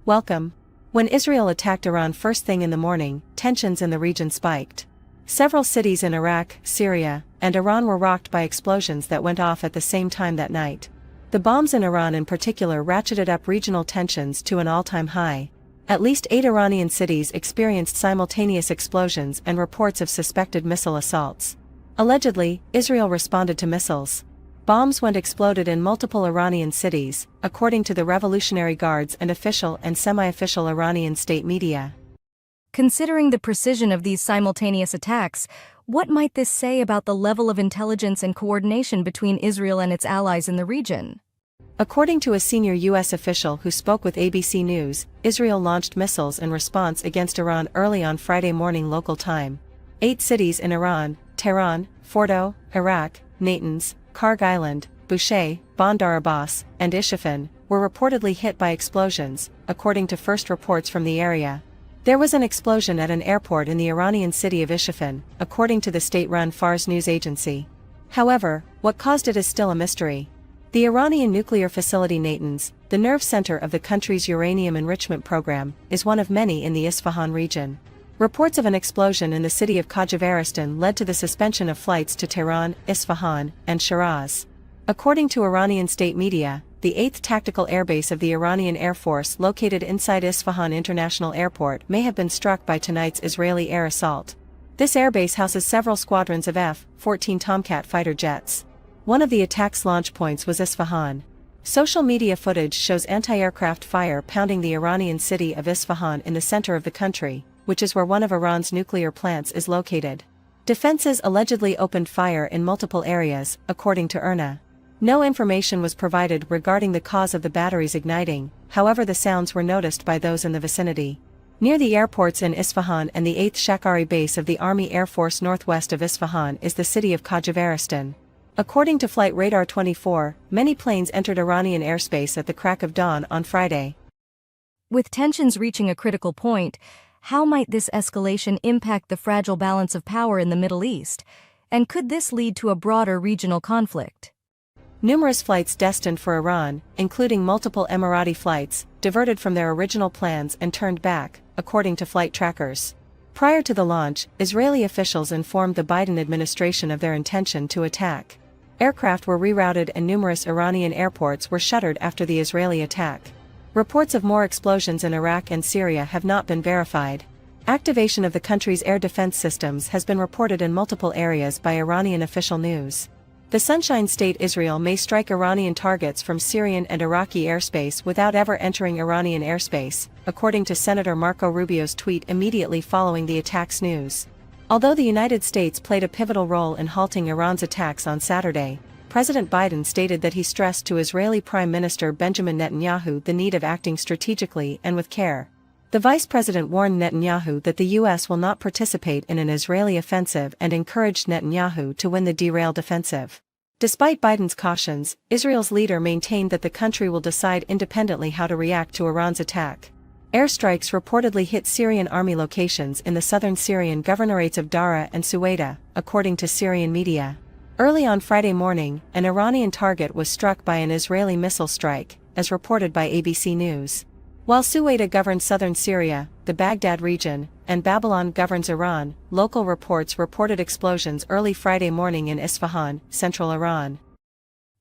Welcome. When Israel attacked Iran first thing in the morning, tensions in the region spiked. Several cities in Iraq, Syria, and Iran were rocked by explosions that went off at the same time that night. The bombs in Iran in particular ratcheted up regional tensions to an all-time high. At least 8 Iranian cities experienced simultaneous explosions and reports of suspected missile assaults. Allegedly, Israel responded to missiles. Bombs went exploded in multiple Iranian cities, according to the Revolutionary Guards and official and semi-official Iranian state media. Considering the precision of these simultaneous attacks, what might this say about the level of intelligence and coordination between Israel and its allies in the region? According to a senior U.S. official who spoke with ABC News, Israel launched missiles in response against Iran early on Friday morning local time. 8 cities in Iran, Tehran, Fordo, Iraq, Natanz, Karg Island, Bushehr, Bandar Abbas, and Isfahan, were reportedly hit by explosions, according to first reports from the area. There was an explosion at an airport in the Iranian city of Isfahan, according to the state-run Fars news agency. However, what caused it is still a mystery. The Iranian nuclear facility Natanz, the nerve center of the country's uranium enrichment program, is one of many in the Isfahan region. Reports of an explosion in the city of Khajavaristan led to the suspension of flights to Tehran, Isfahan, and Shiraz. According to Iranian state media, the 8th Tactical Airbase of the Iranian Air Force located inside Isfahan International Airport may have been struck by tonight's Israeli air assault. This airbase houses several squadrons of F-14 Tomcat fighter jets. One of the attack's launch points was Isfahan. Social media footage shows anti-aircraft fire pounding the Iranian city of Isfahan in the center of the country, which is where one of Iran's nuclear plants is located. Defenses allegedly opened fire in multiple areas, according to IRNA. No information was provided regarding the cause of the batteries igniting, however the sounds were noticed by those in the vicinity. Near the airports in Isfahan and the 8th Shakari base of the Army Air Force northwest of Isfahan is the city of Khajavaristan. According to Flight Radar 24, many planes entered Iranian airspace at the crack of dawn on Friday. With tensions reaching a critical point, how might this escalation impact the fragile balance of power in the Middle East? And could this lead to a broader regional conflict? Numerous flights destined for Iran, including multiple Emirati flights, diverted from their original plans and turned back, according to flight trackers. Prior to the launch, Israeli officials informed the Biden administration of their intention to attack. Aircraft were rerouted and numerous Iranian airports were shuttered after the Israeli attack. Reports of more explosions in Iraq and Syria have not been verified. Activation of the country's air defense systems has been reported in multiple areas by Iranian official news. The Sunshine State Israel may strike Iranian targets from Syrian and Iraqi airspace without ever entering Iranian airspace, according to Senator Marco Rubio's tweet immediately following the attack's news. Although the United States played a pivotal role in halting Iran's attacks on Saturday, President Biden stated that he stressed to Israeli Prime Minister Benjamin Netanyahu the need of acting strategically and with care. The vice president warned Netanyahu that the U.S. will not participate in an Israeli offensive and encouraged Netanyahu to win the derailed offensive. Despite Biden's cautions, Israel's leader maintained that the country will decide independently how to react to Iran's attack. Airstrikes reportedly hit Syrian army locations in the southern Syrian governorates of Daraa and Suwaida, according to Syrian media. Early on Friday morning, an Iranian target was struck by an Israeli missile strike, as reported by ABC News. While Suwaida governs southern Syria, the Baghdad region, and Babylon governs Iran, local reports reported explosions early Friday morning in Isfahan, central Iran.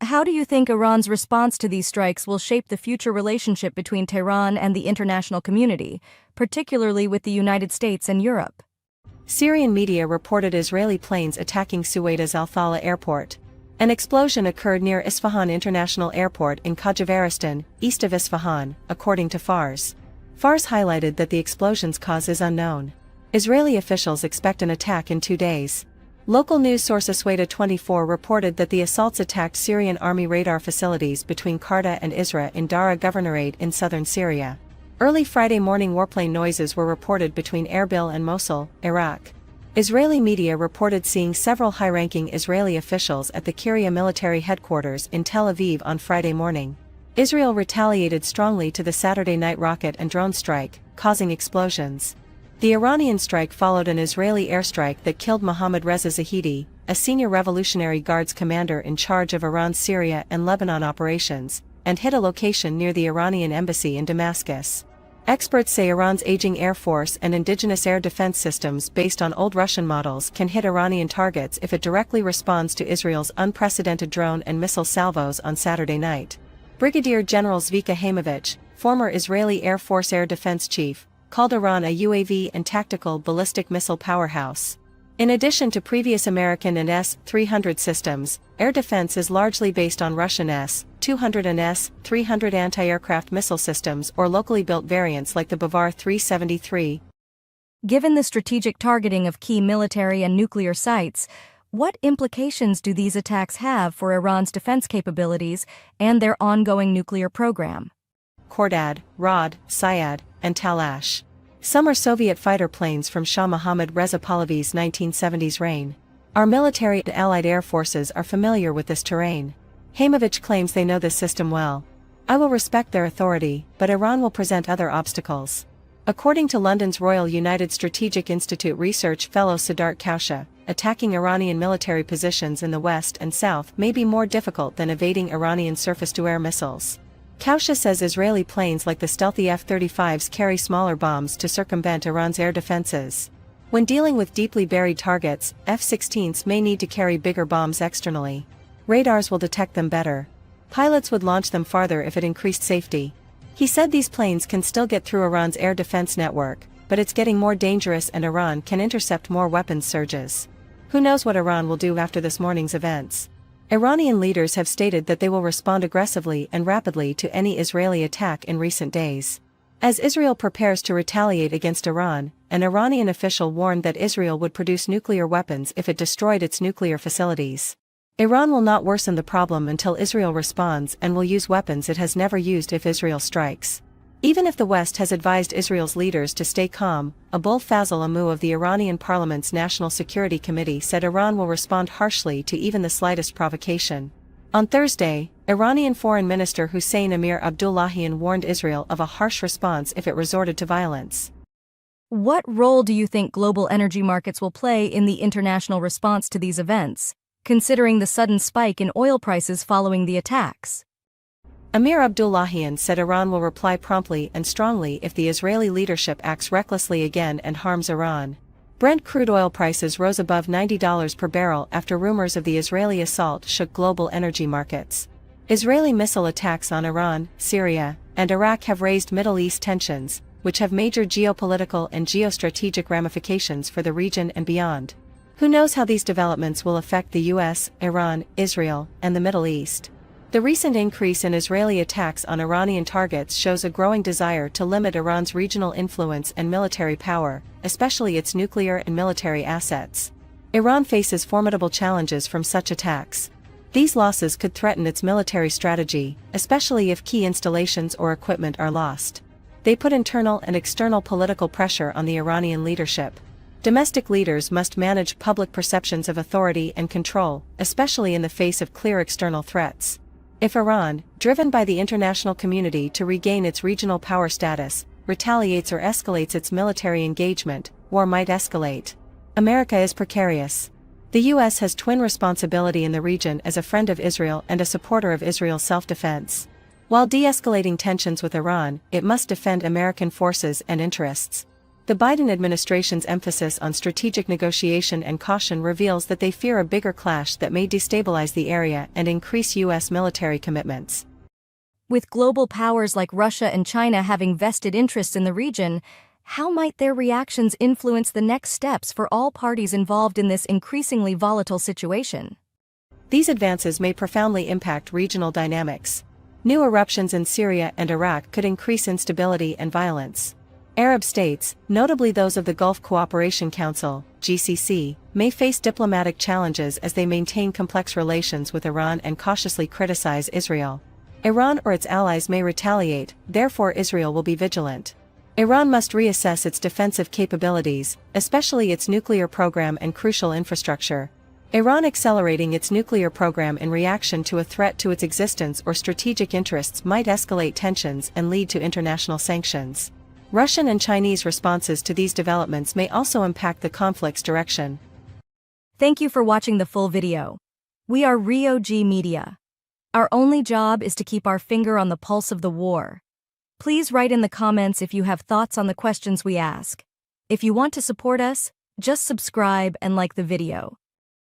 How do you think Iran's response to these strikes will shape the future relationship between Tehran and the international community, particularly with the United States and Europe? Syrian media reported Israeli planes attacking Suwaida's Al-Thala airport. An explosion occurred near Isfahan International Airport in Khajavaristan, east of Isfahan, according to Fars. Fars highlighted that the explosion's cause is unknown. Israeli officials expect an attack in 2 days. Local news source Asweda 24 reported that the assaults attacked Syrian army radar facilities between Karta and Isra in Daraa Governorate in southern Syria. Early Friday morning warplane noises were reported between Erbil and Mosul, Iraq. Israeli media reported seeing several high-ranking Israeli officials at the Kiryat military headquarters in Tel Aviv on Friday morning. Israel retaliated strongly to the Saturday night rocket and drone strike, causing explosions. The Iranian strike followed an Israeli airstrike that killed Mohammad Reza Zahidi, a senior Revolutionary Guards commander in charge of Iran's Syria and Lebanon operations, and hit a location near the Iranian embassy in Damascus. Experts say Iran's aging air force and indigenous air defense systems based on old Russian models can hit Iranian targets if it directly responds to Israel's unprecedented drone and missile salvos on Saturday night. Brigadier General Zvika Haimovich, former Israeli Air Force Air Defense Chief, called Iran a UAV and tactical ballistic missile powerhouse. In addition to previous American and S-300 systems, air defense is largely based on Russian S-200 and S-300 anti-aircraft missile systems or locally built variants like the Bavar 373. Given the strategic targeting of key military and nuclear sites, what implications do these attacks have for Iran's defense capabilities and their ongoing nuclear program? Khordad, Rad, Syad, and Talash. Some are Soviet fighter planes from Shah Mohammad Reza Pahlavi's 1970s reign. Our military and allied air forces are familiar with this terrain. Haimovich claims they know this system well. I will respect their authority, but Iran will present other obstacles. According to London's Royal United Strategic Institute research fellow Siddharth Kausha, attacking Iranian military positions in the west and south may be more difficult than evading Iranian surface-to-air missiles. Kausha says Israeli planes like the stealthy F-35s carry smaller bombs to circumvent Iran's air defenses. When dealing with deeply buried targets, F-16s may need to carry bigger bombs externally. Radars will detect them better. Pilots would launch them farther if it increased safety. He said these planes can still get through Iran's air defense network, but it's getting more dangerous and Iran can intercept more weapons surges. Who knows what Iran will do after this morning's events? Iranian leaders have stated that they will respond aggressively and rapidly to any Israeli attack in recent days. As Israel prepares to retaliate against Iran, an Iranian official warned that Israel would produce nuclear weapons if it destroyed its nuclear facilities. Iran will not worsen the problem until Israel responds and will use weapons it has never used if Israel strikes. Even if the West has advised Israel's leaders to stay calm, Abul Fazl Amu of the Iranian Parliament's National Security Committee said Iran will respond harshly to even the slightest provocation. On Thursday, Iranian Foreign Minister Hussein Amir Abdullahian warned Israel of a harsh response if it resorted to violence. What role do you think global energy markets will play in the international response to these events, considering the sudden spike in oil prices following the attacks? Amir Abdullahian said Iran will reply promptly and strongly if the Israeli leadership acts recklessly again and harms Iran. Brent crude oil prices rose above $90 per barrel after rumors of the Israeli assault shook global energy markets. Israeli missile attacks on Iran, Syria, and Iraq have raised Middle East tensions, which have major geopolitical and geostrategic ramifications for the region and beyond. Who knows how these developments will affect the US, Iran, Israel, and the Middle East? The recent increase in Israeli attacks on Iranian targets shows a growing desire to limit Iran's regional influence and military power, especially its nuclear and military assets. Iran faces formidable challenges from such attacks. These losses could threaten its military strategy, especially if key installations or equipment are lost. They put internal and external political pressure on the Iranian leadership. Domestic leaders must manage public perceptions of authority and control, especially in the face of clear external threats. If Iran, driven by the international community to regain its regional power status, retaliates or escalates its military engagement, war might escalate. America is precarious. The U.S. has twin responsibility in the region as a friend of Israel and a supporter of Israel's self-defense. While de-escalating tensions with Iran, it must defend American forces and interests. The Biden administration's emphasis on strategic negotiation and caution reveals that they fear a bigger clash that may destabilize the area and increase U.S. military commitments. With global powers like Russia and China having vested interests in the region, how might their reactions influence the next steps for all parties involved in this increasingly volatile situation? These advances may profoundly impact regional dynamics. New eruptions in Syria and Iraq could increase instability and violence. Arab states, notably those of the Gulf Cooperation Council, GCC, may face diplomatic challenges as they maintain complex relations with Iran and cautiously criticize Israel. Iran or its allies may retaliate, therefore Israel will be vigilant. Iran must reassess its defensive capabilities, especially its nuclear program and crucial infrastructure. Iran accelerating its nuclear program in reaction to a threat to its existence or strategic interests might escalate tensions and lead to international sanctions. Russian and Chinese responses to these developments may also impact the conflict's direction. Thank you for watching the full video. We are Rio G Media. Our only job is to keep our finger on the pulse of the war. Please write in the comments if you have thoughts on the questions we ask. If you want to support us, just subscribe and like the video.